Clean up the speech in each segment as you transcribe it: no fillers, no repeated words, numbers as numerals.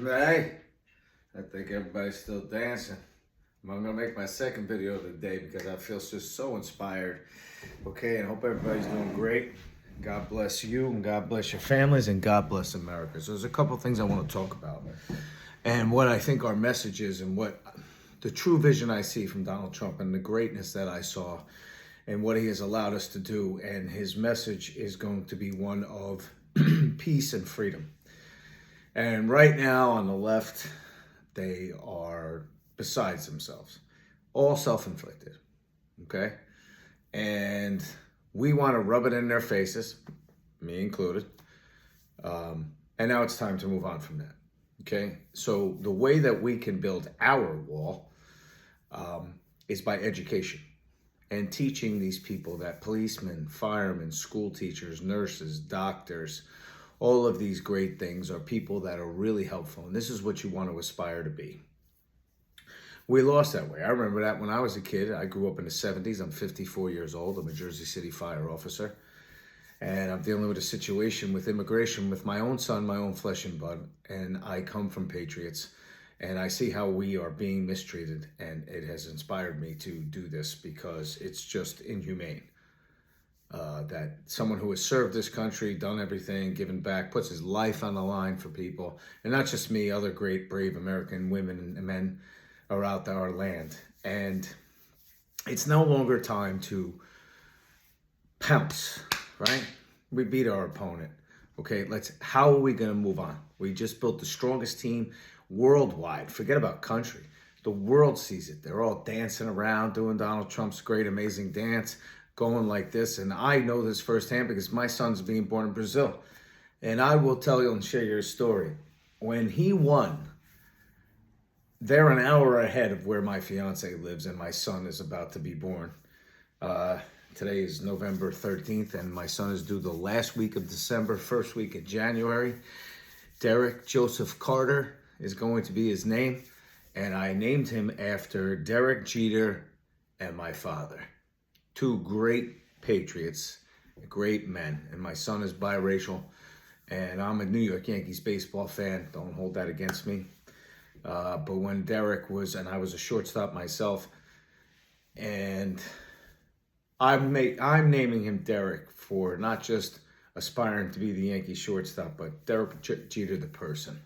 Hey, I think everybody's still dancing. I'm gonna make my second video of the day because I feel just so inspired. Okay, and I hope everybody's doing great. God bless you, and God bless your families, and God bless America. So there's a couple of things I want to talk about, and what I think our message is, and what the true vision I see from Donald Trump, and the greatness that I saw, and what he has allowed us to do. And his message is going to be one of peace and freedom. And right now on the left, they are besides themselves, all self-inflicted, okay? And we want to rub it in their faces, me included. And now it's time to move on from that, okay? So the way that we can build our wall is by education and teaching these people that policemen, firemen, school teachers, nurses, doctors, all of these great things are people that are really helpful. And this is what you want to aspire to be. We lost that way. I remember that when I was a kid. I grew up in the 70s. I'm 54 years old. I'm a Jersey City fire officer. And I'm dealing with a situation with immigration with my own son, my own flesh and blood. And I come from patriots. And I see how we are being mistreated. And it has inspired me to do this because it's just inhumane. That someone who has served this country, done everything, given back, puts his life on the line for people. And not just me, other great, brave American women and men are out there, our land. And it's no longer time to pounce, right? We beat our opponent. Okay, how are we gonna move on? We just built the strongest team worldwide. Forget about country. The world sees it. They're all dancing around, doing Donald Trump's great, amazing dance, going like this. And I know this firsthand because my son's being born in Brazil. And I will tell you and share your story. When he won, they're an hour ahead of where my fiance lives, and my son is about to be born. Today is November 13th, and my son is due the last week of December, first week of January. Rfk Jfk Jr is going to be his name, and I named him after Rfk Jr and my father. Two great patriots, great men, and my son is biracial, and I'm a New York Yankees baseball fan. Don't hold that against me. But when Derek was, and I was a shortstop myself, and I'm naming him Derek for not just aspiring to be the Yankee shortstop, but Rfk Jr the person.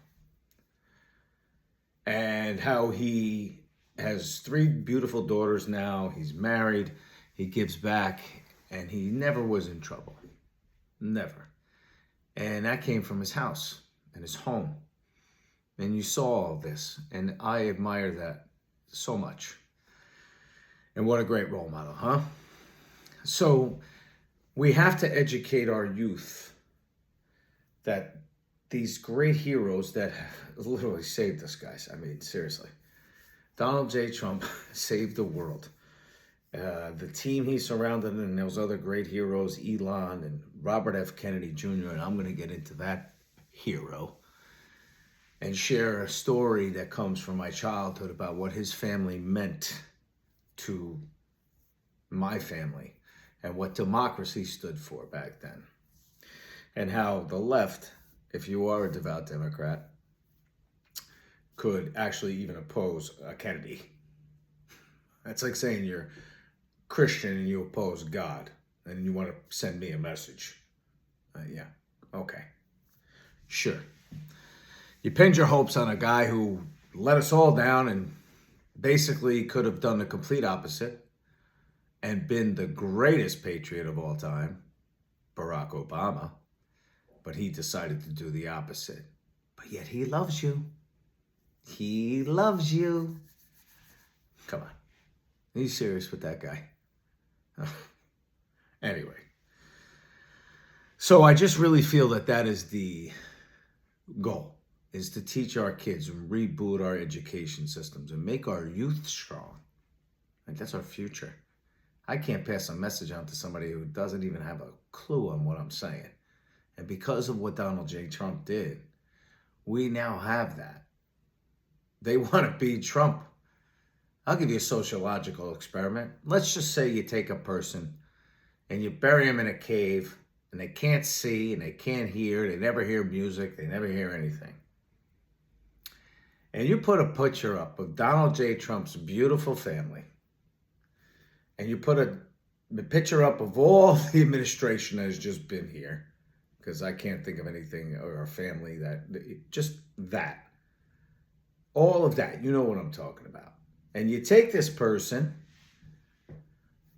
And how he has 3 beautiful daughters now. He's married, he gives back, and he never was in trouble. Never. And that came from his house and his home. And you saw all this, and I admire that so much. And what a great role model, huh? So we have to educate our youth that these great heroes that literally saved us, guys. I mean, seriously. Donald J. Trump saved the world. The team he surrounded and those other great heroes, Elon and Robert F. Kennedy Jr., and I'm going to get into that hero and share a story that comes from my childhood about what his family meant to my family and what democracy stood for back then. And how the left, if you are a devout Democrat, could actually even oppose a Kennedy. That's like saying you're Christian and you oppose God and you want to send me a message. Yeah, okay, sure. You pinned your hopes on a guy who let us all down and basically could have done the complete opposite and been the greatest patriot of all time, Barack Obama, but he decided to do the opposite. But yet he loves you. He loves you. Come on. Are you serious with that guy? Anyway. So I just really feel that that is the goal, is to teach our kids and reboot our education systems and make our youth strong. Like, that's our future. I can't pass a message on to somebody who doesn't even have a clue on what I'm saying. And because of what Donald J. Trump did, we now have that. They want to beat Trump. I'll give you a sociological experiment. Let's just say you take a person and you bury them in a cave and they can't see and they can't hear. They never hear music. They never hear anything. and you put a picture up of Donald J. Trump's beautiful family, and you put a picture up of all the administration that has just been here, because I can't think of anything or a family that, just that. All of that, you know what I'm talking about. And you take this person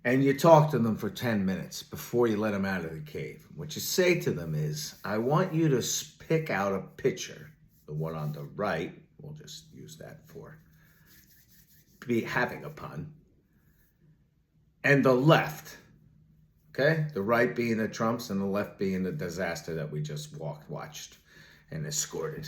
and you talk to them for 10 minutes before you let them out of the cave. What you say to them is, I want you to pick out a picture. The one on the right, we'll just use that for having a pun. And the left, okay? The right being the Trumps and the left being the disaster that we just watched and escorted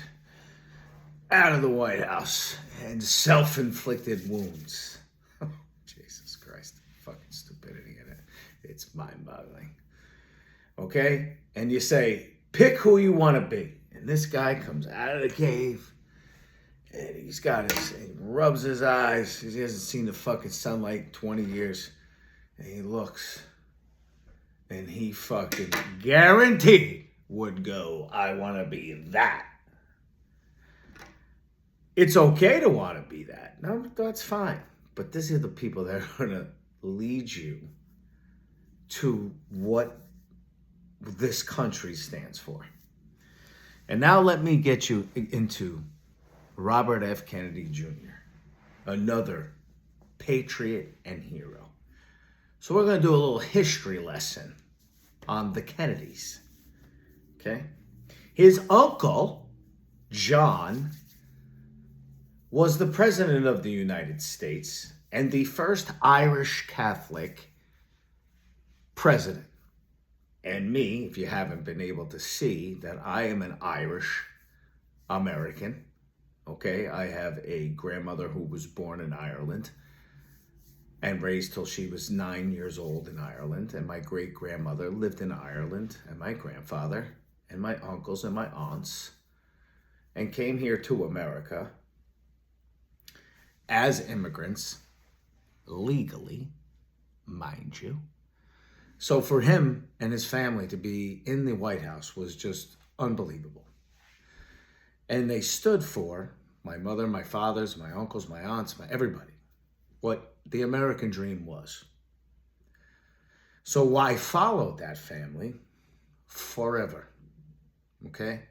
out of the White House and self-inflicted wounds. Oh, Jesus Christ. Fucking stupidity in it. It's mind-boggling. Okay? And you say, pick who you want to be. And this guy comes out of the cave and he rubs his eyes. He hasn't seen the fucking sunlight in 20 years. And he looks and he fucking guaranteed would go, I want to be that. It's okay to want to be that. No, that's fine. But these are the people that are going to lead you to what this country stands for. And now let me get you into Robert F. Kennedy Jr., another patriot and hero. So we're going to do a little history lesson on the Kennedys. Okay? His uncle, John, was the President of the United States and the first Irish Catholic president. And me, if you haven't been able to see, that I am an Irish American. Okay, I have a grandmother who was born in Ireland and raised till she was 9 years old in Ireland. And my great-grandmother lived in Ireland, and my grandfather and my uncles and my aunts, and came here to America as immigrants, legally, mind you. So for him and his family to be in the White House was just unbelievable. And they stood for my mother, my fathers, my uncles, my aunts, everybody, what the American dream was. So I followed that family forever, okay?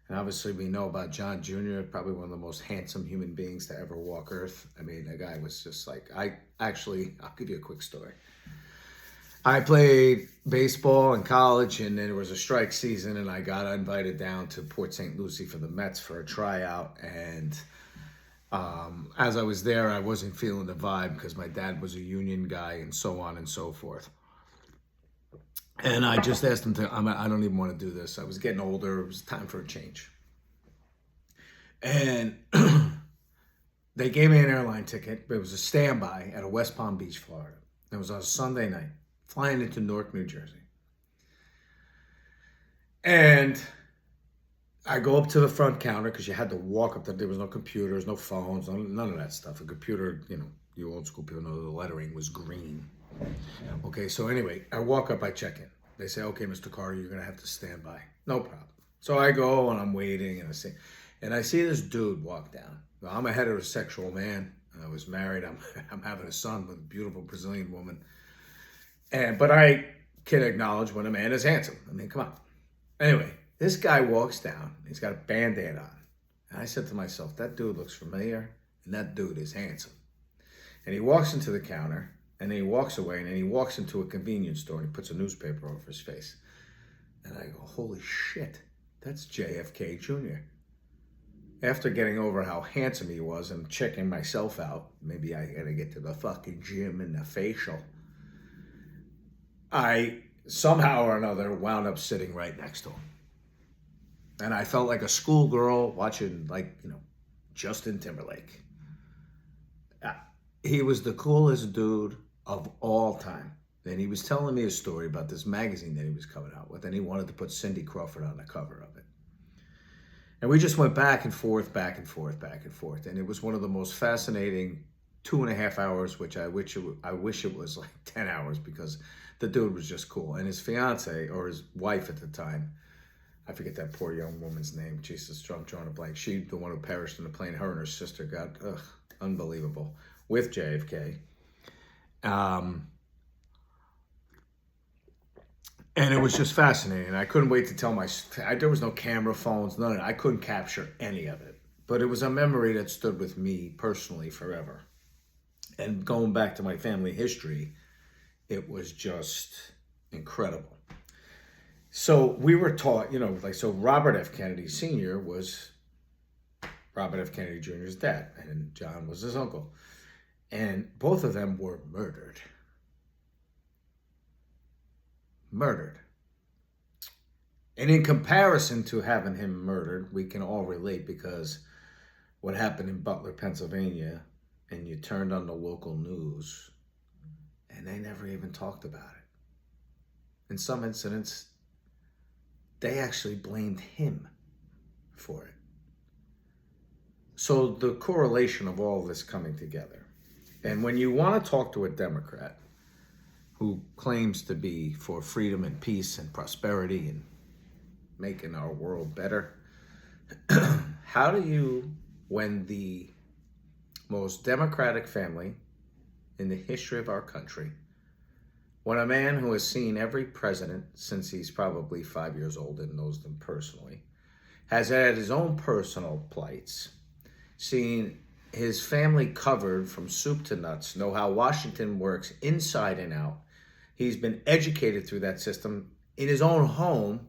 And obviously we know about John Jr., probably one of the most handsome human beings to ever walk Earth. I mean, the guy was just like, I'll give you a quick story. I played baseball in college, and then there was a strike season, and I got invited down to Port St. Lucie for the Mets for a tryout. And as I was there, I wasn't feeling the vibe because my dad was a union guy and so on and so forth. And I just asked him I don't even want to do this. I was getting older. It was time for a change. And they gave me an airline ticket. It was a standby at a West Palm Beach, Florida. It was on a Sunday night, flying into Newark, New Jersey. And I go up to the front counter because you had to walk up there. There was no computers, no phones, none of that stuff. A computer, you old school people know the lettering was green. Okay, so anyway, I walk up, I check in. They say, okay, Mr. Carter, you're going to have to stand by. No problem. So I go and I'm waiting and I see this dude walk down. Now, I'm a heterosexual man. I was married. I'm having a son with a beautiful Brazilian woman. But I can acknowledge when a man is handsome. I mean, come on. Anyway, this guy walks down. He's got a Band-Aid on. And I said to myself, that dude looks familiar, and that dude is handsome. And he walks into the counter, and then he walks away, and then he walks into a convenience store, and he puts a newspaper over his face. And I go, holy shit, that's JFK Jr. After getting over how handsome he was and checking myself out, maybe I gotta get to the fucking gym and the facial, I somehow or another wound up sitting right next to him. And I felt like a schoolgirl watching, Justin Timberlake. He was the coolest dude of all time. And he was telling me a story about this magazine that he was coming out with, and he wanted to put Cindy Crawford on the cover of it. And we just went back and forth, back and forth, back and forth. And it was one of the most fascinating 2.5 hours, which I wish it was like 10 hours, because the dude was just cool. And his fiance, or his wife at the time, I forget that poor young woman's name. Jesus, I'm drawing a blank. She, the one who perished in the plane, her and her sister got, unbelievable, with JFK. And it was just fascinating. I couldn't wait to tell there was no camera phones, none of it. I couldn't capture any of it. But it was a memory that stood with me personally forever. And going back to my family history, it was just incredible. So we were taught, so Robert F. Kennedy Sr. was Robert F. Kennedy Jr.'s dad, and John was his uncle. And both of them were murdered. And in comparison to having him murdered, we can all relate, because what happened in Butler, Pennsylvania, and you turned on the local news and they never even talked about it. In some incidents, they actually blamed him for it. So the correlation of all of this coming together. And when you want to talk to a Democrat who claims to be for freedom and peace and prosperity and making our world better, how do you, when the most democratic family in the history of our country, when a man who has seen every president since he's probably 5 years old and knows them personally, has had his own personal plights, seen his family covered from soup to nuts, know how Washington works inside and out, he's been educated through that system in his own home,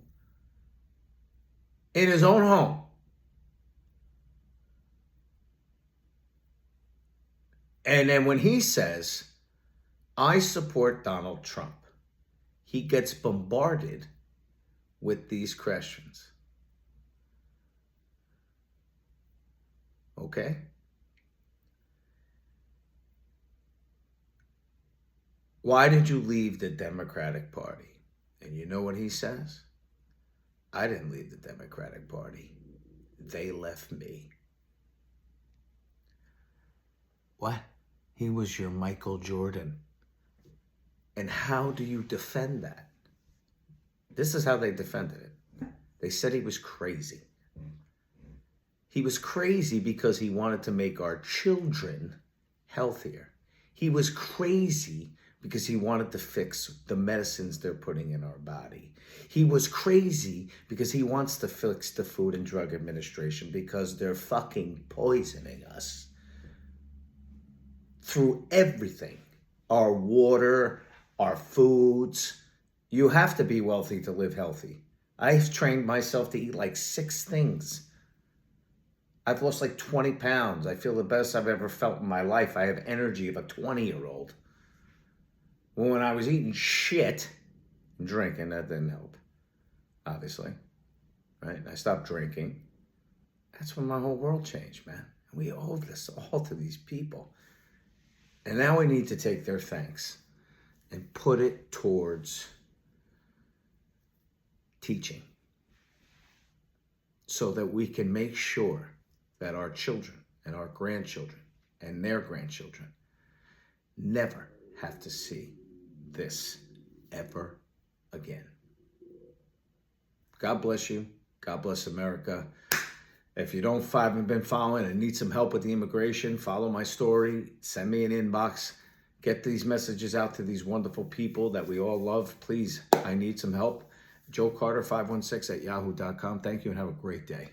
And then when he says, I support Donald Trump, he gets bombarded with these questions. Okay? Why did you leave the Democratic Party? And you know what he says? I didn't leave the Democratic Party. They left me. What? He was your Michael Jordan. And how do you defend that? This is how they defended it. They said he was crazy. He was crazy because he wanted to make our children healthier. He was crazy because he wanted to fix the medicines they're putting in our body. He was crazy because he wants to fix the Food and Drug Administration, because they're fucking poisoning us through everything. Our water, our foods. You have to be wealthy to live healthy. I've trained myself to eat like 6 things. I've lost like 20 pounds. I feel the best I've ever felt in my life. I have energy of a 20-year-old. Well, when I was eating shit and drinking, that didn't help, obviously, right? I stopped drinking. That's when my whole world changed, man. We owe this all to these people. And now we need to take their thanks and put it towards teaching, so that we can make sure that our children and our grandchildren and their grandchildren never have to see this ever again. God bless you. God bless America. If you haven't been following and need some help with the immigration, follow my story. Send me an inbox. Get these messages out to these wonderful people that we all love. Please, I need some help. Joe Carter 516 at yahoo.com. Thank you and have a great day.